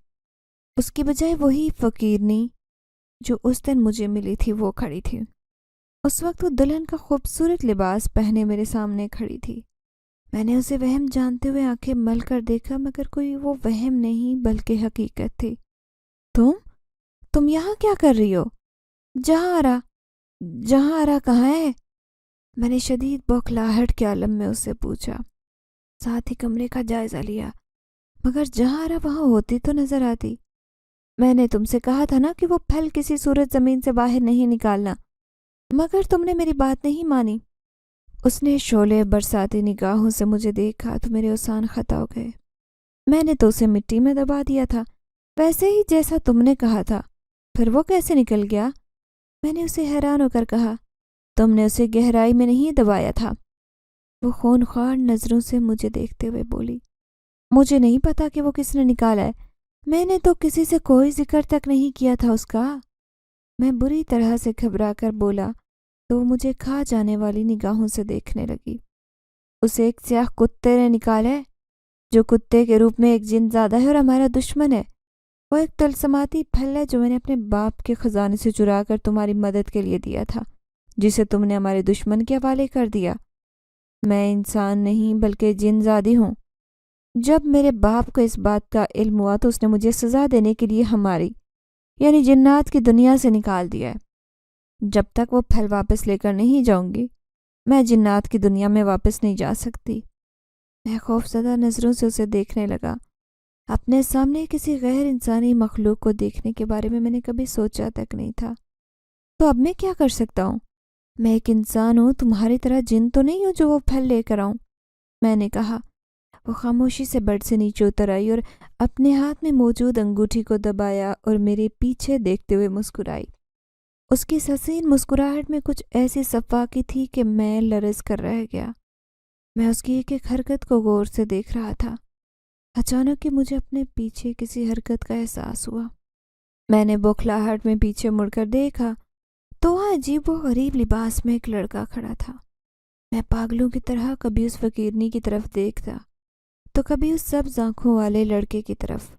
اس کی بجائے وہی فقیرنی جو اس دن مجھے ملی تھی وہ کھڑی تھی۔ اس وقت وہ دلہن کا خوبصورت لباس پہنے میرے سامنے کھڑی تھی۔ میں نے اسے وہم جانتے ہوئے آنکھیں مل کر دیکھا، مگر کوئی وہ وہم نہیں بلکہ حقیقت تھی۔ تم یہاں کیا کر رہی ہو؟ جہاں آرا کہاں ہے؟ میں نے شدید بوکھلاہٹ کے عالم میں اس سے پوچھا، ساتھ ہی کمرے کا جائزہ لیا، مگر جہاں آرا وہاں ہوتی تو نظر آتی۔ میں نے تم سے کہا تھا نا کہ وہ پھل کسی صورت زمین سے باہر نہیں نکالنا، مگر تم نے میری بات نہیں مانی۔ اس نے شعلے برساتی نگاہوں سے مجھے دیکھا تو میرے اوسان خطا ہو گئے۔ میں نے تو اسے مٹی میں دبا دیا تھا، ویسے ہی جیسا تم نے کہا تھا، پھر وہ کیسے نکل گیا؟ میں نے اسے حیران ہو کر کہا، تم نے اسے گہرائی میں نہیں دبایا تھا۔ وہ خونخوار نظروں سے مجھے دیکھتے ہوئے بولی، مجھے نہیں پتا کہ وہ کس نے نکالا ہے، میں نے تو کسی سے کوئی ذکر تک نہیں کیا تھا اس کا۔ میں بری طرح سے گھبرا کر بولا تو وہ مجھے کھا جانے والی نگاہوں سے دیکھنے لگی۔ اسے ایک سیاہ کتے نے نکالا ہے جو کتے کے روپ میں ایک جن زادہ ہے اور ہمارا دشمن ہے۔ وہ ایک طلسماتی پھل ہے جو میں نے اپنے باپ کے خزانے سے چرا کر تمہاری مدد کے لیے دیا تھا، جسے تم نے ہمارے دشمن کے حوالے کر دیا۔ میں انسان نہیں بلکہ جن زادی ہوں۔ جب میرے باپ کو اس بات کا علم ہوا تو اس نے مجھے سزا دینے کے لیے ہماری یعنی جنات کی دنیا سے نکال دیا ہے۔ جب تک وہ پھل واپس لے کر نہیں جاؤں گی میں جنات کی دنیا میں واپس نہیں جا سکتی۔ میں خوفزدہ نظروں سے اسے دیکھنے لگا۔ اپنے سامنے کسی غیر انسانی مخلوق کو دیکھنے کے بارے میں نے کبھی سوچا تک نہیں تھا۔ تو اب میں کیا کر سکتا ہوں؟ میں ایک انسان ہوں، تمہاری طرح جن تو نہیں ہوں جو وہ پھل لے کر آؤں، میں نے کہا۔ وہ خاموشی سے بیڈ سے نیچے اتر آئی اور اپنے ہاتھ میں موجود انگوٹھی کو دبایا اور میرے پیچھے دیکھتے ہوئے مسکرائی۔ اس کی حسین مسکراہٹ میں کچھ ایسی صفاقی تھی کہ میں لرز کر رہ گیا۔ میں اس کی ایک ایک حرکت کو غور سے دیکھ رہا تھا۔ اچانک کہ مجھے اپنے پیچھے کسی حرکت کا احساس ہوا۔ میں نے بوکھلاہٹ میں پیچھے مڑ کر دیکھا تو وہاں عجیب و غریب لباس میں ایک لڑکا کھڑا تھا۔ میں پاگلوں کی طرح کبھی اس فقیرنی کی طرف دیکھتا تو کبھی اس سبز آنکھوں والے لڑکے کی طرف۔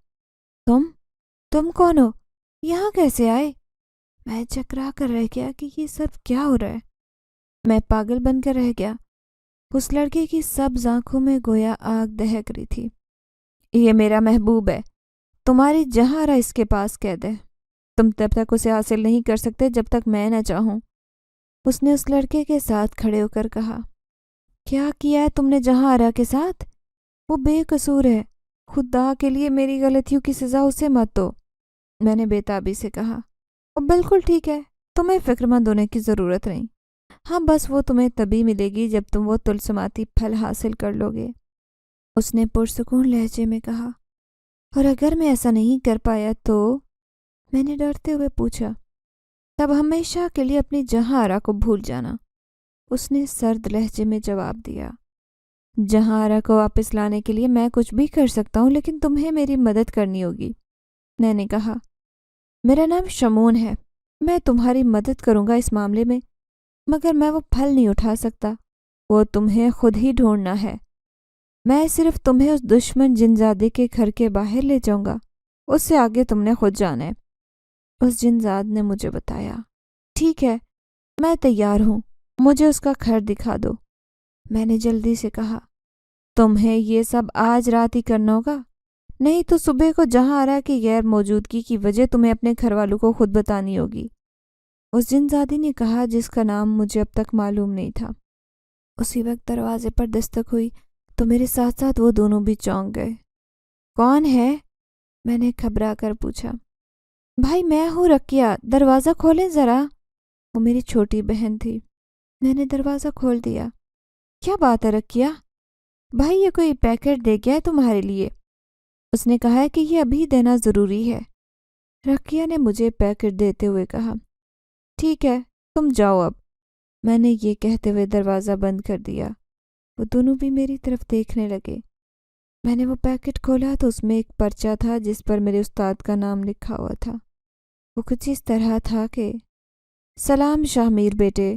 تم کون ہو؟ یہاں کیسے آئے؟ میں چکرا کر رہ گیا کہ یہ سب کیا ہو رہا ہے۔ میں پاگل بن کر رہ گیا۔ اس لڑکے کی سبز آنکھوں میں گویا آگ دہک رہی تھی۔ یہ میرا محبوب ہے، تمہاری جہاں رہا اس کے پاس قید ہے، تم تب تک اسے حاصل نہیں کر سکتے جب تک میں نہ چاہوں۔ اس نے اس لڑکے کے ساتھ کھڑے ہو کر کہا۔ کیا کیا ہے تم نے جہاں آرا کے ساتھ؟ وہ بے قصور ہے، خدا کے لیے میری غلطیوں کی سزا اسے مت دو، میں نے بے تابی سے کہا۔ وہ بالکل ٹھیک ہے، تمہیں فکر مند ہونے کی ضرورت نہیں۔ ہاں بس وہ تمہیں تبھی ملے گی جب تم وہ طلسماتی پھل حاصل کر لو گے، اس نے پرسکون لہجے میں کہا۔ اور اگر میں ایسا نہیں کر پایا تو؟ میں نے ڈرتے ہوئے پوچھا۔ تب ہمیشہ کے لیے اپنی جہاں آرا کو بھول جانا، اس نے سرد لہجے میں جواب دیا۔ جہاں آرا کو واپس لانے کے لیے میں کچھ بھی کر سکتا ہوں، لیکن تمہیں میری مدد کرنی ہوگی، میں نے کہا۔ میرا نام شمون ہے، میں تمہاری مدد کروں گا اس معاملے میں، مگر میں وہ پھل نہیں اٹھا سکتا، وہ تمہیں خود ہی ڈھونڈنا ہے۔ میں صرف تمہیں اس دشمن جنزادے کے گھر کے باہر لے جاؤں گا، اس سے آگے تم نے خود جانا ہے، اس جنزاد نے مجھے بتایا۔ ٹھیک ہے، میں تیار ہوں، مجھے اس کا گھر دکھا دو، میں نے جلدی سے کہا۔ تمہیں یہ سب آج رات ہی کرنا ہوگا، نہیں تو صبح کو جہاں آرا کی غیر موجودگی کی وجہ تمہیں اپنے گھر والوں کو خود بتانی ہوگی، اس جنزادی نے کہا جس کا نام مجھے اب تک معلوم نہیں تھا۔ اسی وقت دروازے پر دستک ہوئی تو میرے ساتھ ساتھ وہ دونوں بھی چونک گئے۔ کون ہے؟ میں نے گھبرا کر پوچھا۔ بھائی میں ہوں رقیہ، دروازہ کھولیں ذرا، وہ میری چھوٹی بہن تھی۔ میں نے دروازہ کھول دیا۔ کیا بات ہے رقیہ؟ بھائی یہ کوئی پیکٹ دے گیا ہے تمہارے لیے، اس نے کہا ہے کہ یہ ابھی دینا ضروری ہے، رقیہ نے مجھے پیکٹ دیتے ہوئے کہا۔ ٹھیک ہے تم جاؤ اب، میں نے یہ کہتے ہوئے دروازہ بند کر دیا۔ وہ دونوں بھی میری طرف دیکھنے لگے۔ میں نے وہ پیکٹ کھولا تو اس میں ایک پرچہ تھا جس پر میرے استاد کا نام لکھا ہوا تھا۔ وہ کچھ اس طرح تھا کہ سلام شاہ میر بیٹے،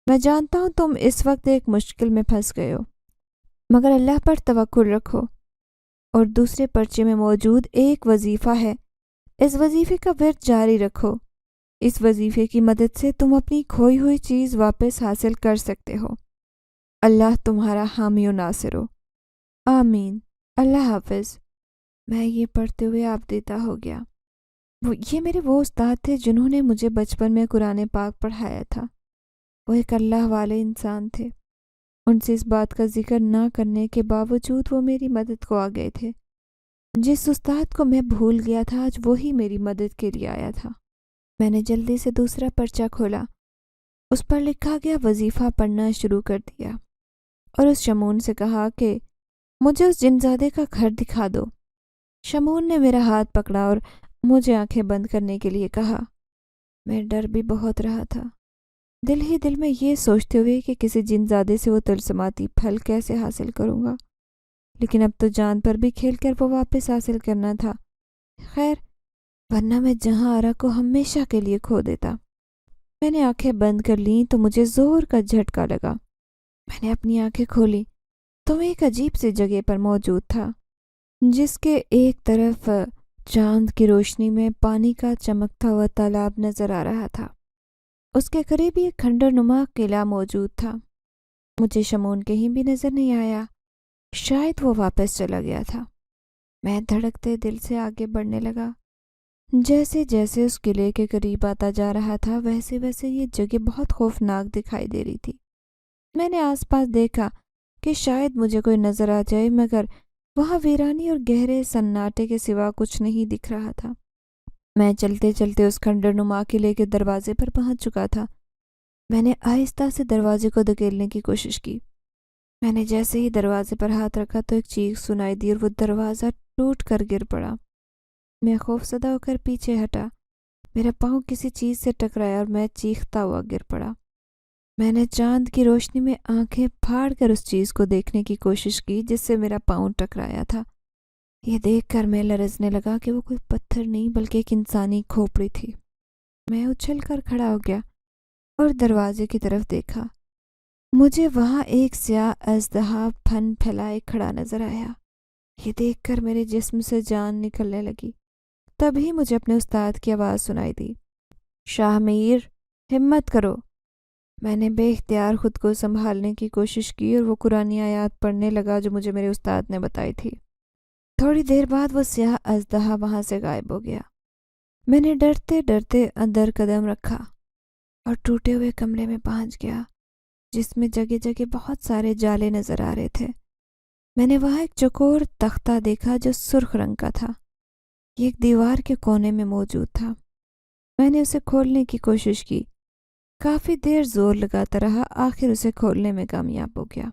میں جانتا ہوں تم اس وقت ایک مشکل میں پھنس گئے ہو، مگر اللہ پر توکل رکھو، اور دوسرے پرچے میں موجود ایک وظیفہ ہے، اس وظیفے کا ورد جاری رکھو، اس وظیفے کی مدد سے تم اپنی کھوئی ہوئی چیز واپس حاصل کر سکتے ہو۔ اللہ تمہارا حامی و ناصر ہو، آمین، اللہ حافظ۔ میں یہ پڑھتے ہوئے آپ دیتا ہو گیا۔ یہ میرے وہ استاد تھے جنہوں نے مجھے بچپن میں قرآن پاک پڑھایا تھا۔ وہ ایک اللہ والے انسان تھے۔ ان سے اس بات کا ذکر نہ کرنے کے باوجود وہ میری مدد کو آ گئے تھے۔ جس استاد کو میں بھول گیا تھا آج وہی میری مدد کے لیے آیا تھا۔ میں نے جلدی سے دوسرا پرچہ کھولا، اس پر لکھا گیا وظیفہ پڑھنا شروع کر دیا، اور اس شمون سے کہا کہ مجھے اس جنزادے کا گھر دکھا دو۔ شمون نے میرا ہاتھ پکڑا اور مجھے آنکھیں بند کرنے کے لیے کہا۔ میں ڈر بھی بہت رہا تھا، دل ہی دل میں یہ سوچتے ہوئے کہ کسی جنزادے سے وہ طلسماتی پھل کیسے حاصل کروں گا، لیکن اب تو جان پر بھی کھیل کر وہ واپس حاصل کرنا تھا۔ خیر، ورنہ میں جہاں آرا کو ہمیشہ کے لیے کھو دیتا۔ میں نے آنکھیں بند کر لیں تو مجھے زور کا جھٹکا لگا۔ میں نے اپنی آنکھیں کھولی تو میں ایک عجیب سی جگہ پر موجود تھا، جس کے ایک طرف چاند کی روشنی میں پانی کا چمکتا ہوا تالاب نظر آ رہا تھا، اس کے قریب ایک کھنڈر نما قلعہ موجود تھا۔ مجھے شمون کہیں بھی نظر نہیں آیا۔ شاید وہ واپس چلا گیا تھا۔ میں دھڑکتے دل سے آگے بڑھنے لگا۔ جیسے جیسے اس قلعے کے قریب آتا جا رہا تھا ویسے ویسے یہ جگہ بہت خوفناک دکھائی دے رہی تھی۔ میں نے آس پاس دیکھا کہ شاید مجھے کوئی نظر آ جائے، مگر وہاں ویرانی اور گہرے سناٹے کے سوا کچھ نہیں دکھ رہا تھا۔ میں چلتے چلتے اس کھنڈر نما قلعے کے دروازے پر پہنچ چکا تھا۔ میں نے آہستہ سے دروازے کو دھکیلنے کی کوشش کی۔ میں نے جیسے ہی دروازے پر ہاتھ رکھا تو ایک چیخ سنائی دی اور وہ دروازہ ٹوٹ کر گر پڑا۔ میں خوفزدہ ہو کر پیچھے ہٹا۔ میرا پاؤں کسی چیز سے ٹکرایا اور میں چیختا ہوا گر پڑا۔ میں نے چاند کی روشنی میں آنکھیں پھاڑ کر اس چیز کو دیکھنے کی کوشش کی جس سے میرا پاؤں ٹکرایا تھا۔ یہ دیکھ کر میں لرزنے لگا کہ وہ کوئی پتھر نہیں بلکہ ایک انسانی کھوپڑی تھی۔ میں اچھل کر کھڑا ہو گیا اور دروازے کی طرف دیکھا۔ مجھے وہاں ایک سیاہ اژدہا پھن پھیلائے کھڑا نظر آیا۔ یہ دیکھ کر میرے جسم سے جان نکلنے لگی۔ تبھی مجھے اپنے استاد کی آواز سنائی دی، شاہ میر، ہمت کرو۔ میں نے بے اختیار خود کو سنبھالنے کی کوشش کی اور وہ قرآن آیات پڑھنے لگا جو مجھے میرے استاد نے بتائی تھی۔ تھوڑی دیر بعد وہ سیاہ اژدہا وہاں سے غائب ہو گیا۔ میں نے ڈرتے ڈرتے اندر قدم رکھا اور ٹوٹے ہوئے کمرے میں پہنچ گیا جس میں جگہ جگہ بہت سارے جالے نظر آ رہے تھے۔ میں نے وہاں ایک چوکور تختہ دیکھا جو سرخ رنگ کا تھا۔ یہ ایک دیوار کے کونے میں موجود تھا۔ میں نے اسے کھولنے کی کوشش کی۔ کافی دیر زور لگاتا رہا، آخر اسے کھولنے میں کامیاب ہو گیا۔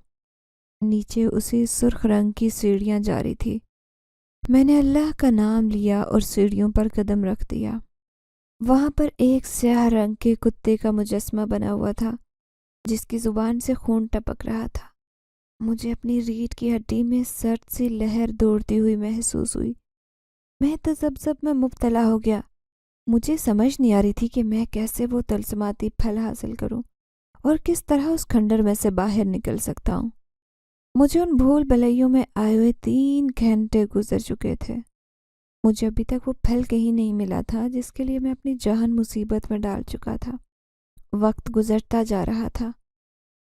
نیچے اسی سرخ رنگ کی سیڑھیاں جاری تھی۔ میں نے اللہ کا نام لیا اور سیڑھیوں پر قدم رکھ دیا۔ وہاں پر ایک سیاہ رنگ کے کتے کا مجسمہ بنا ہوا تھا جس کی زبان سے خون ٹپک رہا تھا۔ مجھے اپنی ریڑھ کی ہڈی میں سرد سی لہر دوڑتی ہوئی محسوس ہوئی۔ میں تذبذب میں مبتلا ہو گیا۔ مجھے سمجھ نہیں آ رہی تھی کہ میں کیسے وہ طلسماتی پھل حاصل کروں اور کس طرح اس کھنڈر میں سے باہر نکل سکتا ہوں۔ مجھے ان بھول بھلیوں میں آئے ہوئے 3 گھنٹے گزر چکے تھے۔ مجھے ابھی تک وہ پھل کہیں نہیں ملا تھا جس کے لیے میں اپنی جان مصیبت میں ڈال چکا تھا۔ وقت گزرتا جا رہا تھا۔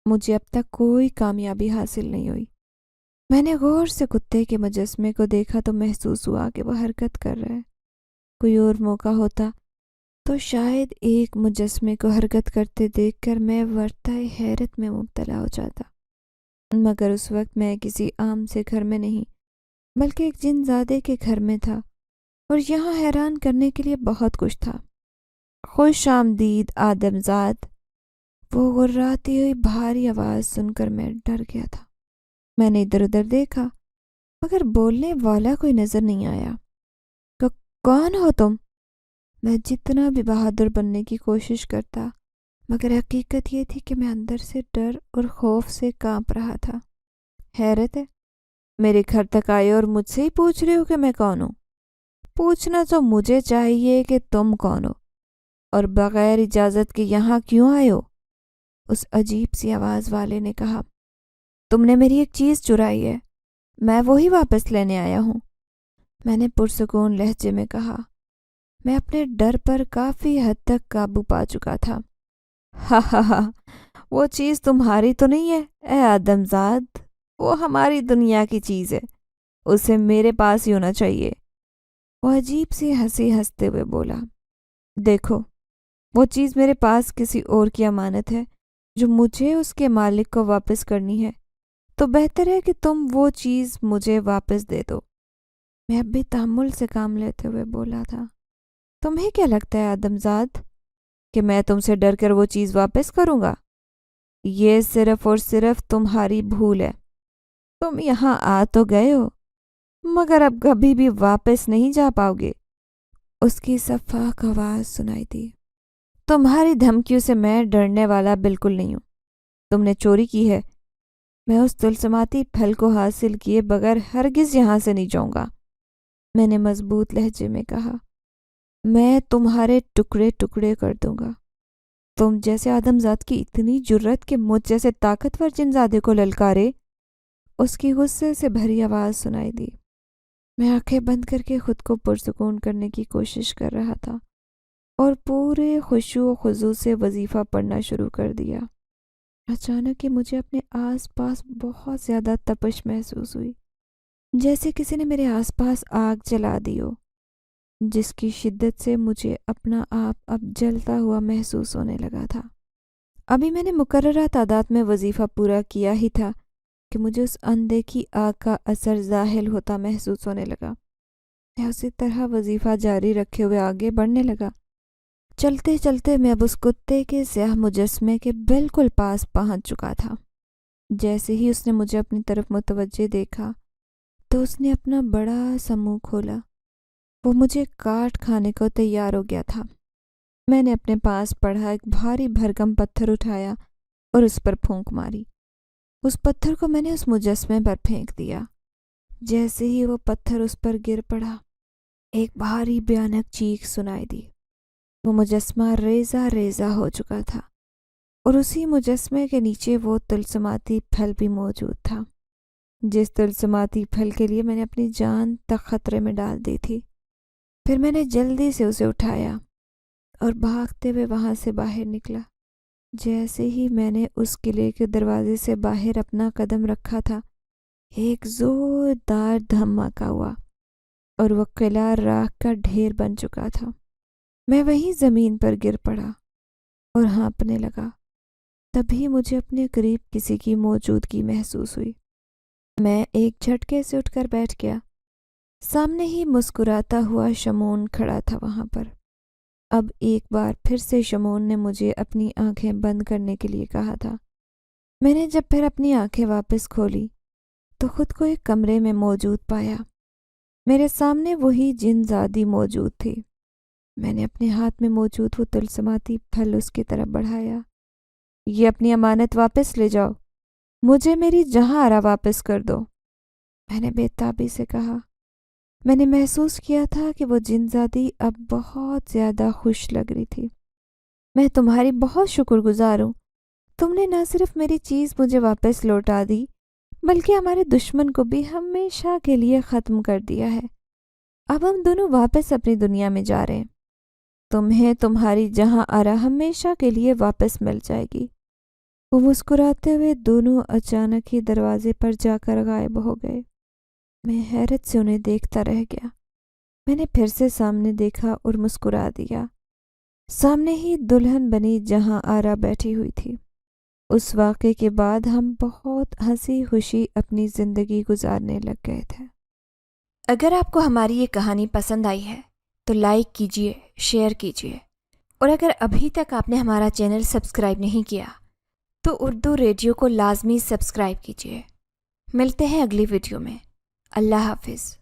مجھے اب تک کوئی کامیابی حاصل نہیں ہوئی۔ میں نے غور سے کتے کے مجسمے کو دیکھا تو محسوس ہوا کہ وہ حرکت کر رہا ہے۔ کوئی اور موقع ہوتا تو شاید ایک مجسمے کو حرکت کرتے دیکھ کر میں ورطہ حیرت میں مبتلا ہو جاتا، مگر اس وقت میں کسی عام سے گھر میں نہیں بلکہ ایک جن زادے کے گھر میں تھا، اور یہاں حیران کرنے کے لیے بہت کچھ تھا۔ خوش آمدید آدم زاد، وہ غراتی ہوئی بھاری آواز سن کر میں ڈر گیا تھا۔ میں نے ادھر ادھر دیکھا مگر بولنے والا کوئی نظر نہیں آیا۔ کون ہو تم؟ میں جتنا بھی بہادر بننے کی کوشش کرتا مگر حقیقت یہ تھی کہ میں اندر سے ڈر اور خوف سے کانپ رہا تھا۔ حیرت ہے، میرے گھر تک آئے اور مجھ سے ہی پوچھ رہے ہو کہ میں کون ہوں؟ پوچھنا تو مجھے چاہیے کہ تم کون ہو اور بغیر اجازت کے یہاں کیوں آئے ہو؟ اس عجیب سی آواز والے نے کہا۔ تم نے میری ایک چیز چرائی ہے، میں وہی واپس لینے آیا ہوں، میں نے پرسکون لہجے میں کہا۔ میں اپنے ڈر پر کافی حد تک قابو پا چکا تھا۔ ہا ہا ہا، وہ چیز تمہاری تو نہیں ہے اے آدم زاد، وہ ہماری دنیا کی چیز ہے، اسے میرے پاس ہی ہونا چاہیے۔ وہ عجیب سی ہنسی ہنستے ہوئے بولا، دیکھو وہ چیز میرے پاس کسی اور کی امانت ہے جو مجھے اس کے مالک کو واپس کرنی ہے، تو بہتر ہے کہ تم وہ چیز مجھے واپس دے دو۔ میں اب بھی تحمل سے کام لیتے ہوئے بولا تھا، تمہیں کیا لگتا ہے آدم زاد کہ میں تم سے ڈر کر وہ چیز واپس کروں گا؟ یہ صرف اور صرف تمہاری بھول ہے۔ تم یہاں آ تو گئے ہو مگر اب کبھی بھی واپس نہیں جا پاؤ گے۔ اس کی صفاق آواز سنائی دی، تمہاری دھمکیوں سے میں ڈرنے والا بالکل نہیں ہوں۔ تم نے چوری کی ہے، میں اس طلسماتی پھل کو حاصل کیے بغیر ہرگز یہاں سے نہیں جاؤں گا، میں نے مضبوط لہجے میں کہا۔ میں تمہارے ٹکڑے ٹکڑے کر دوں گا۔ تم جیسے آدم زاد کی اتنی جرت کہ مجھ جیسے طاقتور جن زادے کو للکارے؟ اس کی غصے سے بھری آواز سنائی دی۔ میں آنکھیں بند کر کے خود کو پرسکون کرنے کی کوشش کر رہا تھا اور پورے خشوع و خضوع سے وظیفہ پڑھنا شروع کر دیا۔ اچانک ہی مجھے اپنے آس پاس بہت زیادہ تپش محسوس ہوئی، جیسے کسی نے میرے آس پاس آگ جلا دی ہو، جس کی شدت سے مجھے اپنا آپ اب جلتا ہوا محسوس ہونے لگا تھا۔ ابھی میں نے مقررہ تعداد میں وظیفہ پورا کیا ہی تھا کہ مجھے اس اندیکھی آگ کا اثر ظاہر ہوتا محسوس ہونے لگا۔ میں اسی طرح وظیفہ جاری رکھے ہوئے آگے بڑھنے لگا۔ چلتے چلتے میں اب اس کتے کے سیاہ مجسمے کے بالکل پاس پہنچ چکا تھا۔ جیسے ہی اس نے مجھے اپنی طرف متوجہ دیکھا تو اس نے اپنا بڑا سا منہ کھولا۔ وہ مجھے کاٹ کھانے کو تیار ہو گیا تھا۔ میں نے اپنے پاس پڑا ایک بھاری بھرکم پتھر اٹھایا اور اس پر پھونک ماری۔ اس پتھر کو میں نے اس مجسمے پر پھینک دیا۔ جیسے ہی وہ پتھر اس پر گر پڑا، ایک بھاری بھیانک چیخ سنائی دی۔ وہ مجسمہ ریزہ ریزہ ہو چکا تھا اور اسی مجسمے کے نیچے وہ طلسماتی پھل بھی موجود تھا، جس طلسماتی پھل کے لیے میں نے اپنی جان تک خطرے میں ڈال دی تھی۔ پھر میں نے جلدی سے اسے اٹھایا اور بھاگتے ہوئے وہاں سے باہر نکلا۔ جیسے ہی میں نے اس قلعے کے دروازے سے باہر اپنا قدم رکھا تھا، ایک زوردار دھماکہ ہوا اور وہ قلعہ راکھ کا ڈھیر بن چکا تھا۔ میں وہیں زمین پر گر پڑا اور ہانپنے لگا۔ تبھی مجھے اپنے قریب کسی کی موجودگی محسوس ہوئی۔ میں ایک جھٹکے سے اٹھ کر بیٹھ گیا۔ سامنے ہی مسکراتا ہوا شمعون کھڑا تھا وہاں پر۔ اب ایک بار پھر سے شمعون نے مجھے اپنی آنکھیں بند کرنے کے لیے کہا تھا۔ میں نے جب پھر اپنی آنکھیں واپس کھولی تو خود کو ایک کمرے میں موجود پایا۔ میرے سامنے وہی جن زادی موجود تھی۔ میں نے اپنے ہاتھ میں موجود وہ طلسماتی پھل اس کی طرف بڑھایا۔ یہ اپنی امانت واپس لے جاؤ، مجھے میری جہاں آرا واپس کر دو، میں نے بے تابی سے کہا۔ میں نے محسوس کیا تھا کہ وہ جن زادی اب بہت زیادہ خوش لگ رہی تھی۔ میں تمہاری بہت شکر گزار ہوں۔ تم نے نہ صرف میری چیز مجھے واپس لوٹا دی بلکہ ہمارے دشمن کو بھی ہمیشہ کے لیے ختم کر دیا ہے۔ اب ہم دونوں واپس اپنی دنیا میں جا رہے ہیں۔ تمہیں تمہاری جہاں آرا ہمیشہ کے لیے واپس مل جائے گی۔ وہ مسکراتے ہوئے دونوں اچانک ہی دروازے پر جا کر غائب ہو گئے۔ میں حیرت سے انہیں دیکھتا رہ گیا۔ میں نے پھر سے سامنے دیکھا اور مسکرا دیا۔ سامنے ہی دلہن بنی جہاں آرا بیٹھی ہوئی تھی۔ اس واقعے کے بعد ہم بہت ہنسی خوشی اپنی زندگی گزارنے لگ گئے تھے۔ اگر آپ کو ہماری یہ کہانی پسند آئی ہے تو لائک کیجیے، شیئر کیجیے، اور اگر ابھی تک آپ نے ہمارا چینل سبسکرائب نہیں کیا تو اردو ریڈیو کو لازمی سبسکرائب کیجیے۔ ملتے ہیں اگلی ویڈیو میں۔ اللہ حافظ۔